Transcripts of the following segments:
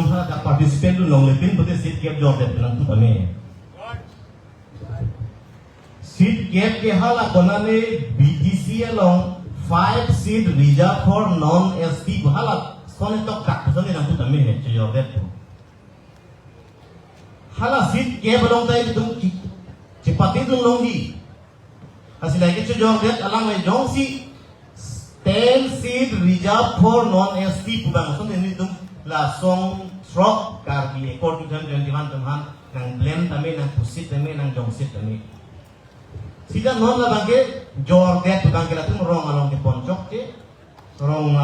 nong ha participant tu nong lekin putih seat cap Jordan bilang tu kami. Seat cap ke hala konane BGC along 5 seat reserved for non-ST hala soalnya tok tak soalnya nang tu kami he Jordan tu. Hala seat cap along tay tu cepat itu longgi. Hasil lagi Jordan alang me jongsi 10 seat reserved for non-ST pubang soalnya ini tu la song stroke karbi ekor 2021 teman nang blend kami nang pusit kami nang jongsit kami sida non la bangke Jordan tukang kila tu rong along ke poncok ke rong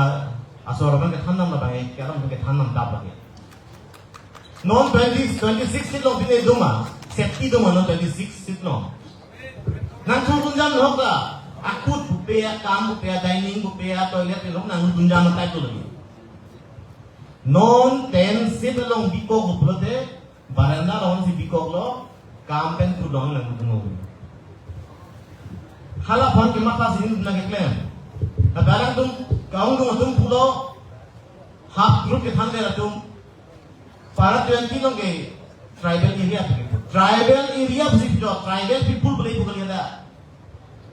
asor bangke thanam la bangke karam bangke thanam dab bangke non 26 sit lo bine duma safety duma non 26 sit lo nang tunjang hokla akut bupea kam bupea dining bupea toilet lo nang tunjang tai tu lagi non 10 sit long bikok uploade baranda long si bikok lo kampen tu long lang tunggu hala phone ke mata sin na ke claim barang tum kaung tum pulo half group ke thang de tum para 20 long ke tribal area bisi jo tribal people boleh bukan ada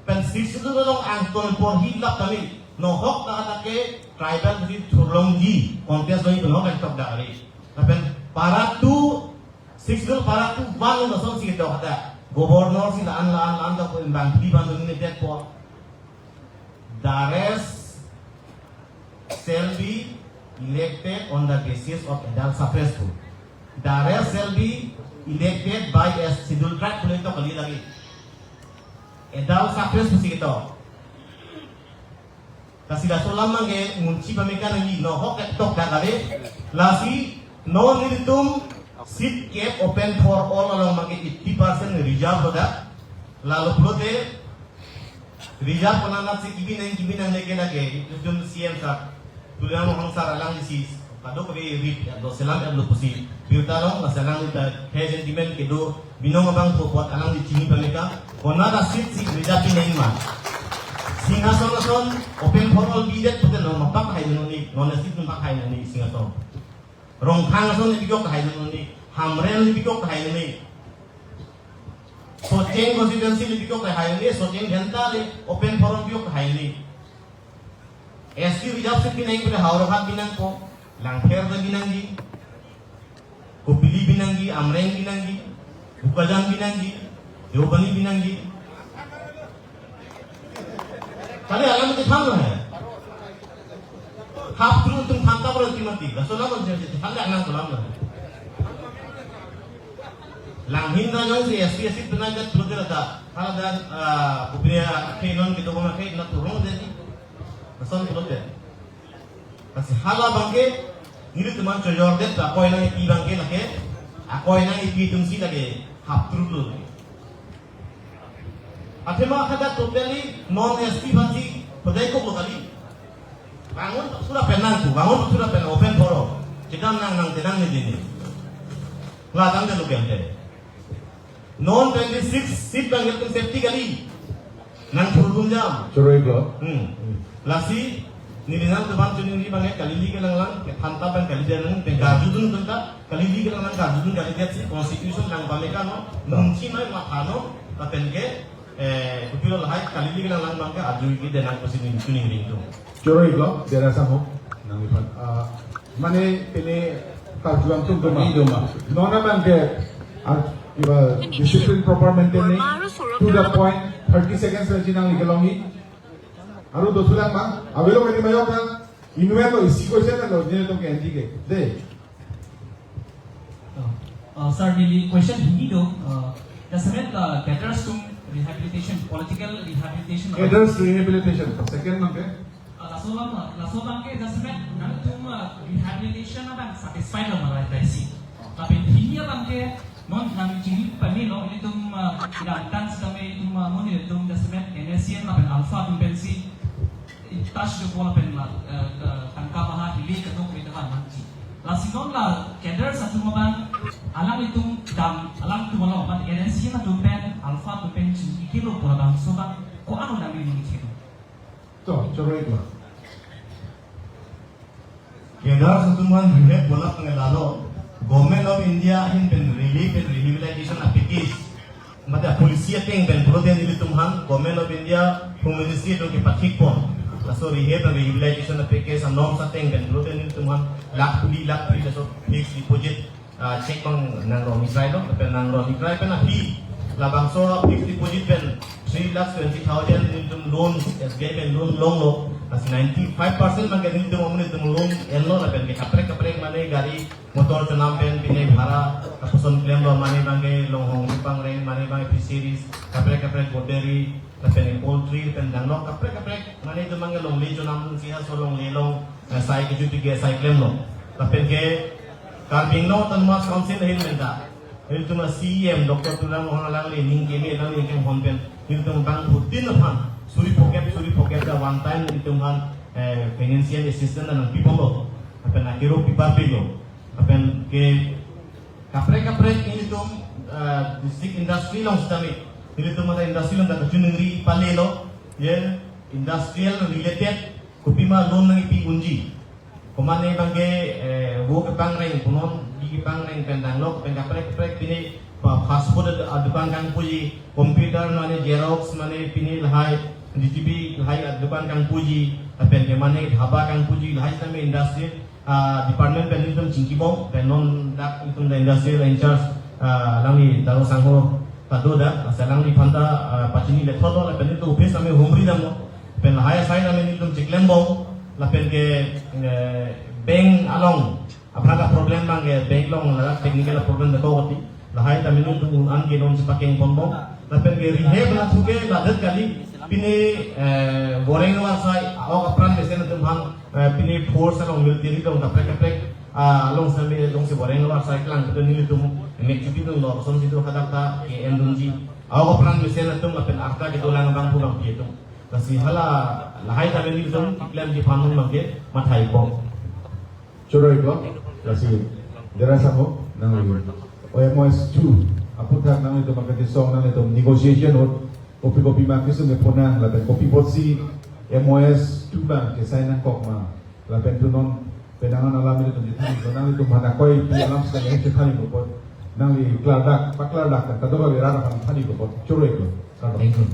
pen sit tu long angton por hilap kami no hok ta ke tribal di Turlongji kontes doi penuh kan top dari tapi para tu 6 para tu bang no son si to kata gubernur si laan ta ko bang di bang ni det po Dares shall be elected on the basis of adult suffrage pool. Dares shall be elected by a scheduled tribe boleh to kali lagi adult suffrage pool si to kasi da solam mange munci pamikan ni no hok tok da kare lasi no nilitum seat cap open for all along mange 80% reserve da lalu plote reserve panana si kibinang lege lage jum CM sa tulang hong sar alang si kado ko ri do selam lo pusi biutarong masalang da he sentiment ke do binong abang pot alang di chini pamika kona da seat si reserve ni ma singason open for all bidet putih no mapak hai noni nonasit mapak hai noni singason rongkhang son ni bikok hai noni hamren ni bikok hai noni soceng constituency ni bikok hai noni soceng janta le open for all bikok hai noni SQ reserve seat binang pada haurohat binang ko langkher da binanggi kopili binanggi amreng binanggi bukajan binanggi deobani binanggi kali alam itu tham lah half through tum tham ta berarti mati rasulullah menjadi hal yang dalam lah langhin na jong si SPSC penagat betul ada hal dan punya kenon gitu koma kayak nak turun jadi rasul betul deh kasi hala bangke ini teman Jordan tak kau yang ipi bangke nak ke aku yang ipi tumsi lagi half through tu Akhirnya kada totally non-ST bansi pedai ko lokali. Bangun sudah penan tu, bangun sudah penan open foro. Kita nang tenang ni dini. Latang de lukem de. Non 26 seat banget kan safety kali. Nang turun jam. Coroi ko. Lasi ni dinang teman tuning ni banget kali li lang hanta ban kali dia nang gaju dun tenta kali li lang gaju dun kali dia si constitution nang pameka no. Nungci mai makano tapen ke kupilo lahat kalili lang bangka adu iki denang posisi tuning ring tu. Coroi ko dera samo nang ipan. Mane pini karjuang tum doma. Nona bangke iba discipline proper maintain to the point 30 seconds lagi nang ikalongi. Aru dosulang ma avelo kani mayo ka inueto isi ko siya na lodine to ke anti ke. De. Sir, the question hindi do the second caters to rehabilitation, political rehabilitation. Caters rehabilitation. Second nangke. Lasolam ke dasmet nang tum rehabilitation abang satisfied lah malah tadi. Tapi hindi abang ke non nang ciri pamilo ini tum ilantan sedang tum moni tum dasmet NSCN abang alpha tum pensi touch the ball pen tangka baha hili ketuk itu kan nanti. Lasinon lah kader satu abang alang itu dam alang tu malah abang NSCN tum pen alpha tum pen ciri kilo pula bang so bang ko anu dami ini kilo. To, coroi ko. Kedar setuman rehab bola pengelalo. Government of India in pen relief and rehabilitation application. Mata polisi ateng pen protein ini tumhan Government of India Ministry itu ke patik pon. Laso rehab and rehabilitation application norm ateng pen protein ini tumhan lakh puli laso fixed deposit check bang nang roni try dong, pen nang roni try pen api. Labang so fixed deposit pen 3,20,000 into loan SBI pen loan long lo. As 95% makin itu momen itu loan elo lah pen kaprek mana gari motor cenam pen pinai bhara kapuson claim lo mana bangke long hong pang reng mana bangke fisheries kaprek borderi pen poultry pen danglok kaprek mana itu bangke long le cenam siha solong lelong sai keju tiga sai claim lo pen ke karbing lo tan mas council hin menda itu mas CM doktor tulang orang lang le ning kemi lang le kem hon pen itu bang hutin aphan suri pocket da one time itu kan financial assistance dan people lo apa nak kira pipa pilo apa ke kaprek ini tu district industry long stami ini tu mata industry long tak junengri palelo ye industrial related kupima loan nang ipi unji komane bangke wo ke pangreng punon di pangreng pendang lo pen kaprek ini fast food dukan kang puji komputer mana xerox mana pini lahai DTB lahai dukan kang puji pen kemane dhaba kang puji lahai tame industry department pen itu cingkibong pen non dak itu industry in charge langi taro sangho tadoda asalang di panta pacini le thodo la pen itu office ame humri damo pen lahai sai ame itu ciklembong la pen ke bank along apna problem bang ke bank long la technical problem da ko goti lahai tame itu an ke non sepaking pombong la pen ke rehab la thuke la dat kali pini boreng wasai awak apran besen tumhan pini force along military dong kaprek along sambil dong se boreng wasai klang itu nili tum mek cuti dong lo son situ kadakta ke endunji awak apran besen tum apen arta ke dolang bang pulang itu kasi hala lahai tabe nili tum iklam di panung mangke mathai bom Choroi ko kasi derasa ko nang OMS 2 aputak nang ito magkatisong nang ito negotiation kopi makis ng punang laban kopi potsi MOS tubang kesay ng kokma laban tunon penangan alamin ito dito nang ito manakoy pialam sa kanya tani ko pot nang li kladak pakladak kadto ba birara kan tani ko pot churoi ko thank you